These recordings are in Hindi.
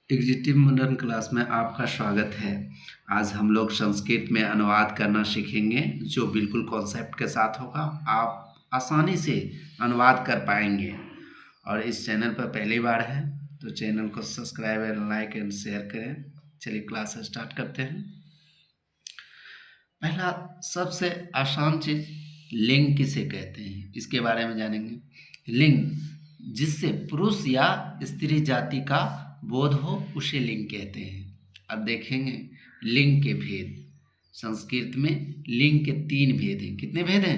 एग्जीक्यूटिव मॉडर्न क्लास में आपका स्वागत है। आज हम लोग संस्कृत में अनुवाद करना सीखेंगे, जो बिल्कुल कॉन्सेप्ट के साथ होगा। आप आसानी से अनुवाद कर पाएंगे। और इस चैनल पर पहली बार है तो चैनल को subscribe and like and share करें। चलिए क्लास स्टार्ट करते हैं। पहला सबसे आसान चीज़, लिंग किसे कहते हैं, इसके बारे में जानेंगे। लिंग जिससे पुरुष या स्त्री जाति का बोध हो उसे लिंग कहते हैं। अब देखेंगे लिंग के भेद। संस्कृत में लिंग के 3 भेद हैं। कितने भेद हैं?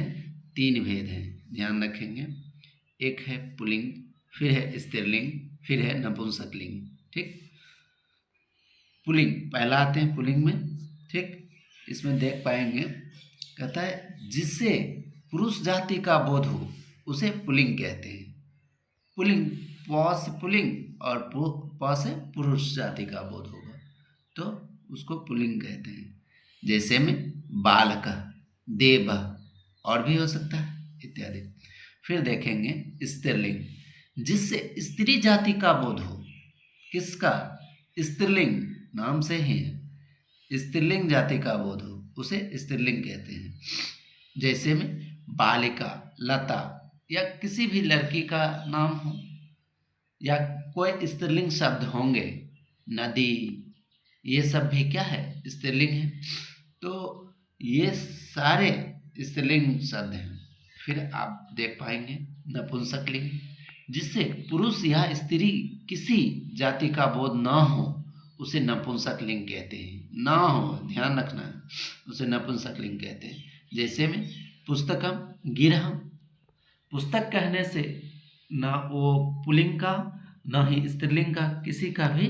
3 भेद हैं, ध्यान रखेंगे। एक है पुल्लिंग, फिर है स्त्रीलिंग, फिर है नपुंसकलिंग। ठीक, पुल्लिंग पहला आते हैं पुल्लिंग में। ठीक, इसमें देख पाएंगे, कहता है जिससे पुरुष जाति का बोध हो उसे पुल्लिंग कहते हैं। पुल्लिंग प से पुल्लिंग और प से पुरुष जाति का बोध होगा तो उसको पुल्लिंग कहते हैं। जैसे में बालक, देव और भी हो सकता है इत्यादि। फिर देखेंगे स्त्रीलिंग, जिससे स्त्री जाति का बोध हो। किसका? स्त्रीलिंग, नाम से ही है, स्त्रीलिंग जाति का बोध हो उसे स्त्रीलिंग कहते हैं। जैसे में बालिका, लता या किसी भी लड़की का नाम हो, या कोई स्त्रीलिंग शब्द होंगे, नदी, ये सब भी क्या है? स्त्रीलिंग है। तो ये सारे स्त्रीलिंग शब्द हैं। फिर आप देख पाएंगे नपुंसकलिंग, जिससे पुरुष या स्त्री किसी जाति का बोध न हो उसे नपुंसकलिंग कहते हैं। ना हो, ध्यान रखना है, उसे नपुंसकलिंग कहते हैं। जैसे में पुस्तकम, गिरहम। पुस्तक कहने से ना वो पुल्लिंग का ना ही स्त्रीलिंग का किसी का भी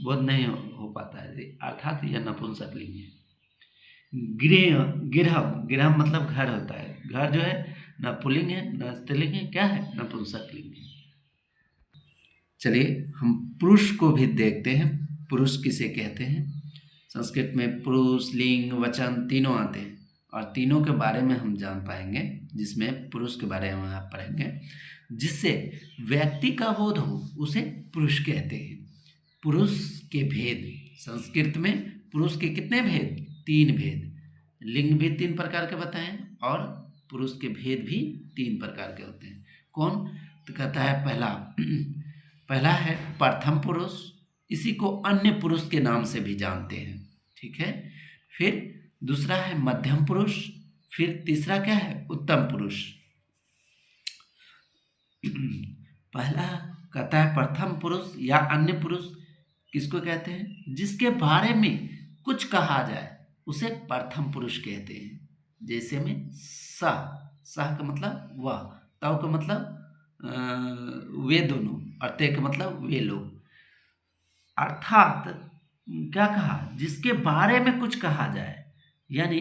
बोध नहीं हो पाता है, अर्थात यह नपुंसकलिंग है। गृह, गिरहम, गिरहम मतलब घर होता है। घर जो है न पुल्लिंग है न स्त्रीलिंग है, क्या है? नपुंसकलिंग है। चलिए हम पुरुष को भी देखते हैं। पुरुष किसे कहते हैं? संस्कृत में पुरुष, लिंग, वचन तीनों आते हैं और तीनों के बारे में हम जान पाएंगे, जिसमें पुरुष के बारे में आप पढ़ेंगे। जिससे व्यक्ति का बोध हो उसे पुरुष कहते हैं। पुरुष के भेद, संस्कृत में पुरुष के कितने भेद? 3 भेद। लिंग भी 3 प्रकार के बताएं और पुरुष के भेद भी 3 प्रकार के होते हैं। कौन? तो कहता है पहला है प्रथम पुरुष, इसी को अन्य पुरुष के नाम से भी जानते हैं। ठीक है। फिर दूसरा है मध्यम पुरुष, फिर तीसरा क्या है? उत्तम पुरुष। पहला कहता है प्रथम पुरुष या अन्य पुरुष किसको कहते हैं? जिसके बारे में कुछ कहा जाए उसे प्रथम पुरुष कहते हैं। जैसे में सह का मतलब वह, तव का मतलब वे दोनों, और ते का मतलब वे लोग। अर्थात क्या कहा? जिसके बारे में कुछ कहा जाए, यानी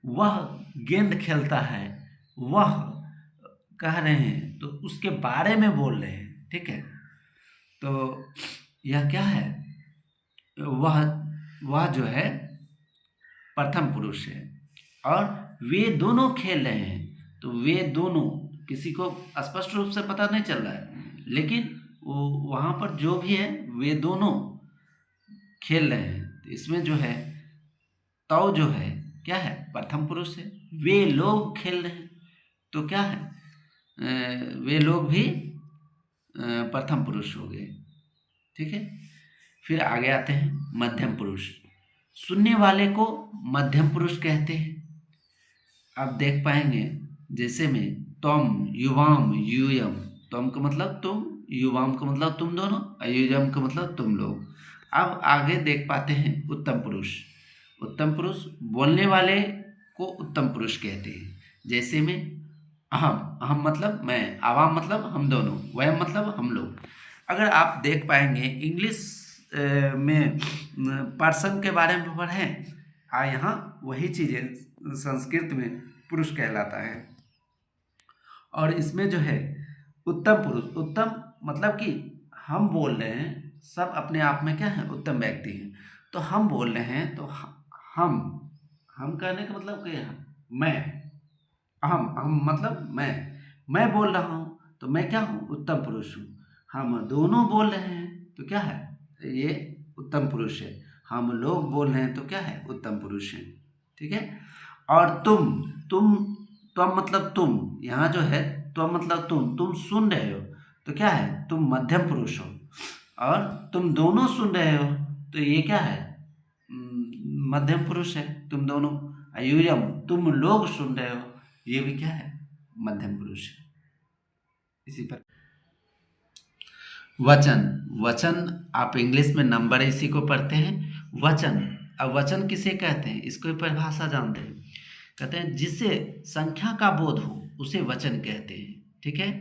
वह गेंद खेलता है, वह कह रहे हैं तो उसके बारे में बोल रहे हैं। ठीक है, तो यह क्या है? वह जो है प्रथम पुरुष है। और वे दोनों खेल रहे हैं, तो वे दोनों किसी को स्पष्ट रूप से पता नहीं चल रहा है, लेकिन वहाँ पर जो भी है वे दोनों खेल रहे हैं। तो इसमें जो है तव जो है क्या है? प्रथम पुरुष है। वे लोग खेल रहे हैं तो क्या है? वे लोग भी प्रथम पुरुष हो गए। ठीक है। फिर आगे आते हैं मध्यम पुरुष। सुनने वाले को मध्यम पुरुष कहते हैं। आप देख पाएंगे जैसे में तुम, युवाम, यूयम। तुम का मतलब तुम, युवाम का मतलब तुम दोनों, अयुयम का मतलब तुम लोग। अब आगे देख पाते हैं उत्तम पुरुष। उत्तम पुरुष बोलने वाले को उत्तम पुरुष कहते हैं। जैसे में अहम, अहम मतलब मैं, आवाम मतलब हम दोनों, वयम मतलब हम लोग। अगर आप देख पाएंगे इंग्लिश में पर्सन के बारे में पढ़ें, यहाँ वही चीज़ें संस्कृत में पुरुष कहलाता है। और इसमें जो है उत्तम पुरुष, उत्तम मतलब कि हम बोल रहे हैं, सब अपने आप में क्या है? उत्तम व्यक्ति हैं। तो हम बोल रहे हैं तो हम कहने का मतलब क्या है? मैं, हम मतलब मैं बोल रहा हूँ तो मैं क्या हूँ? उत्तम पुरुष हूँ। हम दोनों बोल रहे हैं तो क्या है? ये उत्तम पुरुष है। हम लोग बोल रहे हैं तो क्या है, उत्तम पुरुष है। ठीक है। और तुम मतलब तुम, यहाँ जो है तुम मतलब तुम सुन रहे हो तो क्या है, तुम मध्यम पुरुष हो। और तुम दोनों सुन रहे हो तो ये क्या है, मध्यम पुरुष है, तुम दोनों। यूयम, तुम लोग सुन रहे हो, ये भी क्या है, मध्यम पुरुष है। इसी पर वचन, वचन आप इंग्लिश में नंबर इसी को पढ़ते हैं वचन। अब वचन किसे कहते हैं, इसको परिभाषा जानते हैं। कहते हैं जिससे संख्या का बोध हो उसे वचन कहते हैं। ठीक है।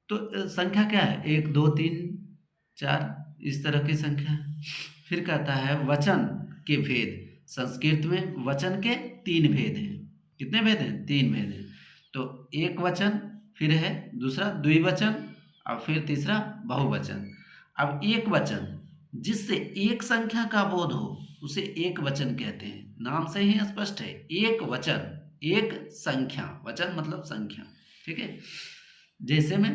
तो संख्या क्या है, 1 2 3 4 इस तरह की संख्या है। फिर कहता है वचन के भेद, संस्कृत में वचन के 3 भेद हैं। कितने भेद हैं, 3 भेद हैं। तो एक वचन, फिर है दूसरा द्विवचन, और फिर तीसरा बहुवचन। अब एक वचन जिससे एक संख्या का बोध हो उसे एक वचन कहते हैं। नाम से ही स्पष्ट है, एक वचन, एक संख्या, वचन मतलब संख्या। ठीक है। जैसे में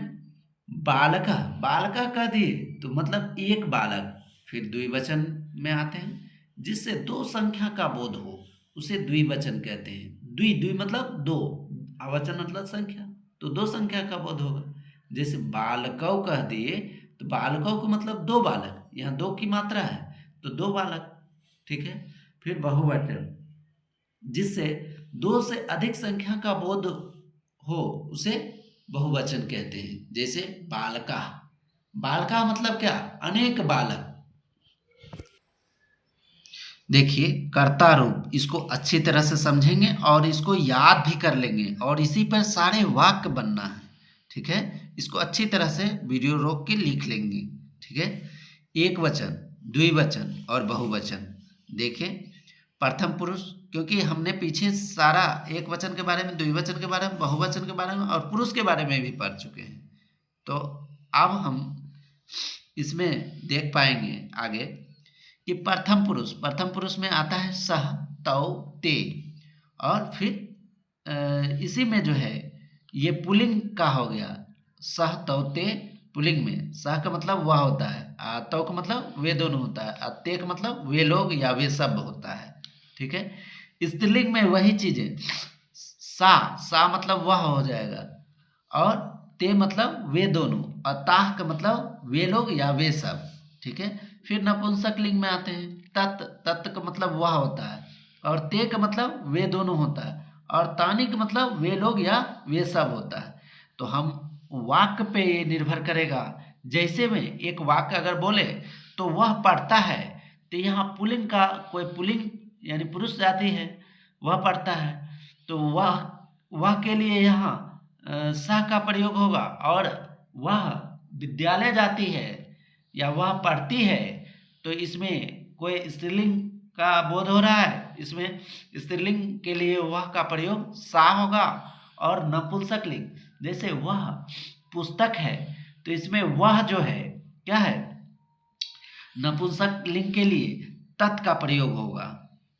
बालका, बालका कह दिए तो मतलब एक बालक। फिर द्विवचन में आते हैं, जिससे 2 संख्या का बोध हो उसे द्विवचन कहते हैं। द्वि मतलब 2, अवचन मतलब संख्या, तो 2 संख्या का बोध होगा। जैसे बालकौ कह दिए तो बालकौ को मतलब 2 बालक, यहाँ 2 की मात्रा है तो 2 बालक। ठीक है। फिर बहुवचन, जिससे 2 से अधिक संख्या का बोध हो उसे बहुवचन कहते हैं। जैसे बालका, बालका मतलब क्या, अनेक बालक। देखिए कर्ता रूप, इसको अच्छी तरह से समझेंगे और इसको याद भी कर लेंगे और इसी पर सारे वाक्य बनना है। ठीक है। इसको अच्छी तरह से वीडियो रोक के लिख लेंगे। ठीक है। एक वचन, द्विवचन और बहुवचन। देखिए प्रथम पुरुष, क्योंकि हमने पीछे सारा एक वचन के बारे में, द्विवचन के बारे में, बहुवचन के बारे में और पुरुष के बारे में भी पढ़ चुके हैं। तो अब हम इसमें देख पाएंगे आगे कि प्रथम पुरुष, प्रथम पुरुष में आता है सह, तौ, ते। और फिर इसी में जो है ये पुल्लिंग का हो गया, सह तौ ते। पुल्लिंग में सह का मतलब वह होता है, तौ का मतलब वे दोनों होता है, ते का मतलब वे लोग या वे सब होता है। ठीक है। स्त्रीलिंग में वही चीजें, सा मतलब वह हो जाएगा, और ते मतलब वे दोनों, और ताह का मतलब वे लोग या वे सब। ठीक है। फिर नपुंसक लिंग में आते हैं, तत् का मतलब वह होता है, और ते का मतलब वे दोनों होता है, और तानी का मतलब वे लोग या वे सब होता है। तो हम वाक्य पे ये निर्भर करेगा। जैसे में एक वाक्य अगर बोले तो वह पढ़ता है, तो यहाँ पुल्लिंग का कोई पुल्लिंग यानी पुरुष जाति है, वह पढ़ता है, तो वह के लिए यहाँ सा का प्रयोग होगा। और वह विद्यालय जाती है या वह पढ़ती है, तो इसमें कोई स्त्रीलिंग का बोध हो रहा है, इसमें स्त्रीलिंग के लिए वह का प्रयोग सा होगा। और नपुंसक लिंग, जैसे वह पुस्तक है, तो इसमें वह जो है क्या है, नपुंसक लिंग के लिए तत् का प्रयोग होगा।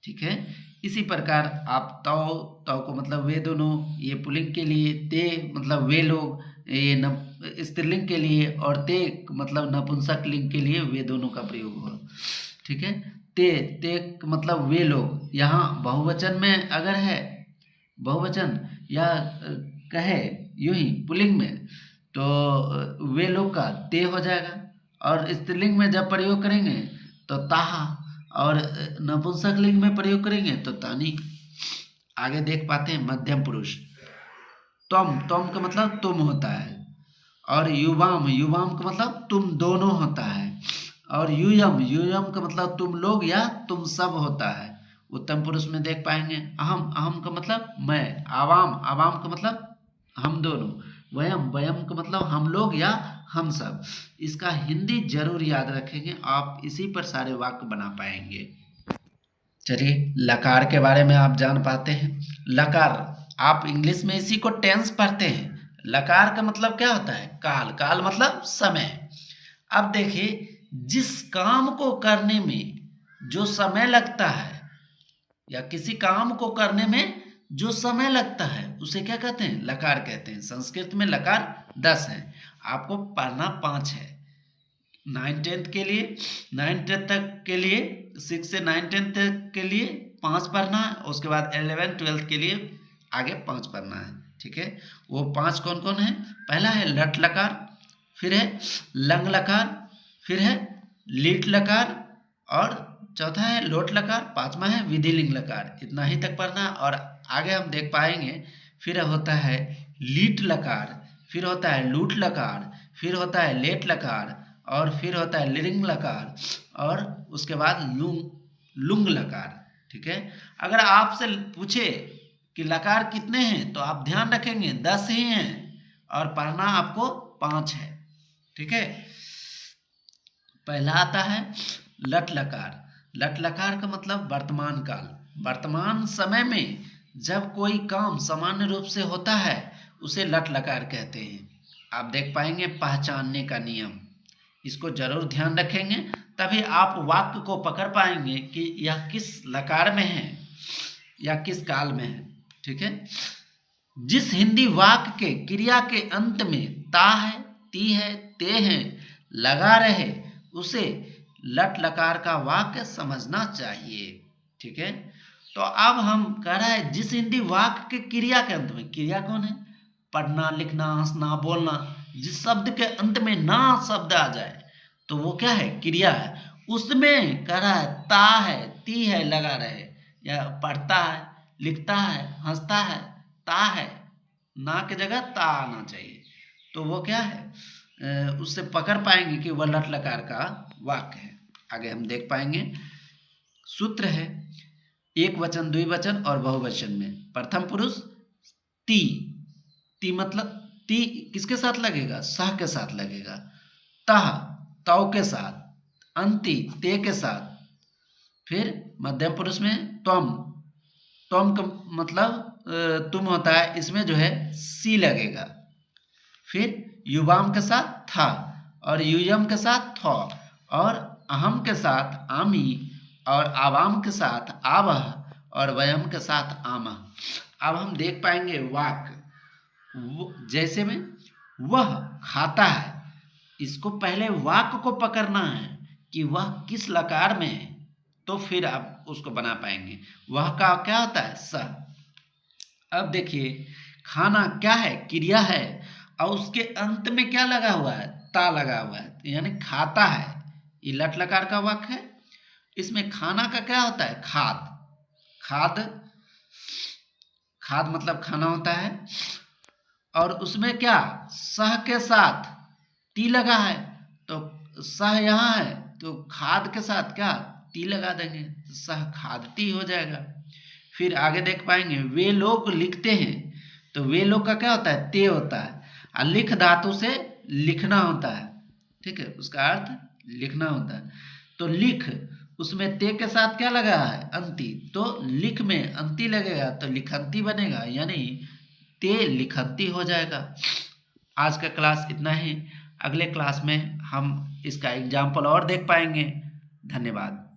ठीक है। इसी प्रकार आप तौ, तौ को मतलब वे दोनों, ये पुल्लिंग के लिए, ते मतलब वे लोग, ये स्त्रीलिंग के लिए, और ते मतलब नपुंसक लिंग के लिए वे दोनों का प्रयोग होगा। ठीक है। ते मतलब वे लोग, यहाँ बहुवचन में अगर है बहुवचन या कहे यूं ही पुल्लिंग में, तो वे लोग का ते हो जाएगा, और स्त्रीलिंग में जब प्रयोग करेंगे तो ताहा, और नपुंसक लिंग में प्रयोग करेंगे तो तानी। आगे देख पाते हैं मध्यम पुरुष, त्वम का मतलब तुम होता है, और युवाम का मतलब तुम दोनों होता है, और यूयम का मतलब तुम लोग या तुम सब होता है। उत्तम पुरुष में देख पाएंगे अहम का मतलब मैं, आवाम का मतलब हम दोनों, वयम का मतलब हम लोग या हम सब। इसका हिंदी जरूर याद रखेंगे, आप इसी पर सारे वाक्य बना पाएंगे। चलिए लकार के बारे में आप जान पाते हैं। लकार, आप इंग्लिश में इसी को टेंस पढ़ते हैं। लकार का मतलब क्या होता है, काल मतलब समय। अब देखिए जिस काम को करने में जो समय लगता है, या किसी काम को करने में जो समय लगता है, उसे क्या कहते हैं, लकार कहते हैं। संस्कृत में लकार 10 है, आपको पढ़ना 5 है। 9-10 के लिए 9-10 तक के लिए 6 से 9-10 तक के लिए 5 पढ़ना है, उसके बाद 11-12 के लिए आगे 5 पढ़ना है। ठीक है, वो 5 कौन कौन है? पहला है लट लकार, फिर है लंग लकार, फिर है लीट लकार और चौथा है लोट लकार, पांचवा है विधिलिंग लकार। इतना ही तक पढ़ना। और आगे हम देख पाएंगे फिर होता है लीट लकार, फिर होता है लूट लकार, फिर होता है लेट लकार और फिर होता है लिरिंग लकार और उसके बाद लुंग लकार। ठीक है, अगर आपसे पूछे कि लकार कितने हैं तो आप ध्यान रखेंगे 10 ही हैं और पढ़ना आपको 5 है। ठीक है, पहला आता है लट लकार। लट लकार का मतलब वर्तमान काल। वर्तमान समय में जब कोई काम सामान्य रूप से होता है उसे लट लकार कहते हैं। आप देख पाएंगे पहचानने का नियम, इसको जरूर ध्यान रखेंगे, तभी आप वाक्य को पकड़ पाएंगे कि यह किस लकार में है या किस काल में है। ठीक है, जिस हिंदी वाक्य के क्रिया के अंत में ता है, ती है, ते है लगा रहे उसे लट लकार का वाक्य समझना चाहिए। ठीक है, तो अब हम कह रहे हैं जिस हिंदी वाक्य के क्रिया के अंत में, क्रिया कौन है? पढ़ना, लिखना, हंसना, बोलना। जिस शब्द के अंत में ना शब्द आ जाए तो वो क्या है? क्रिया है। उसमें कह रहा है ता है, ती है लगा रहे, या पढ़ता है, लिखता है, हंसता है, ता है, ना की जगह ता आना चाहिए। तो वो क्या है? उससे पकड़ पाएंगे कि वह लट लकार का वाक्य है। आगे हम देख पाएंगे सूत्र है एक वचन, द्विवचन और बहुवचन में। प्रथम पुरुष ती, ती मतलब ती किसके साथ लगेगा? सह के साथ लगेगा। तह तौ के साथ, अंति ते के साथ। फिर मध्यम पुरुष में त्वम, त्वम का मतलब तुम होता है, इसमें जो है सी लगेगा। फिर युवाम के साथ था और युयम के साथ थ और अहम के साथ आमी और आवाम के साथ आवह और वयम के साथ आमह। अब हम देख पाएंगे वाक्य, जैसे में वह खाता है, इसको पहले वाक्य को पकड़ना है कि वह किस लकार में है, तो फिर आप उसको बना पाएंगे। वह का क्या होता है? स। अब देखिए खाना क्या है? क्रिया है और उसके अंत में क्या लगा हुआ है? ता लगा हुआ है, यानी खाता है। ये लट लकार का वाक्य है। इसमें खाना का क्या होता है? खाद। खाद, खाद मतलब खाना होता है। और उसमें क्या? सह के साथ ती लगा है, तो सह यहाँ है तो खाद के साथ क्या? ती लगा देंगे, तो सह खादती हो जाएगा। फिर आगे देख पाएंगे वे लोग लिखते हैं, तो वे लोग का क्या होता है? ते होता है और लिख धातु से लिखना होता है। ठीक है, उसका अर्थ लिखना होता है। तो लिख, उसमें ते के साथ क्या लगा है? अंति, तो लिख में अंति लगेगा तो लिखंती बनेगा, यानी ते लिखंती हो जाएगा। आज का क्लास इतना ही। अगले क्लास में हम इसका एग्जाम्पल और देख पाएंगे। धन्यवाद।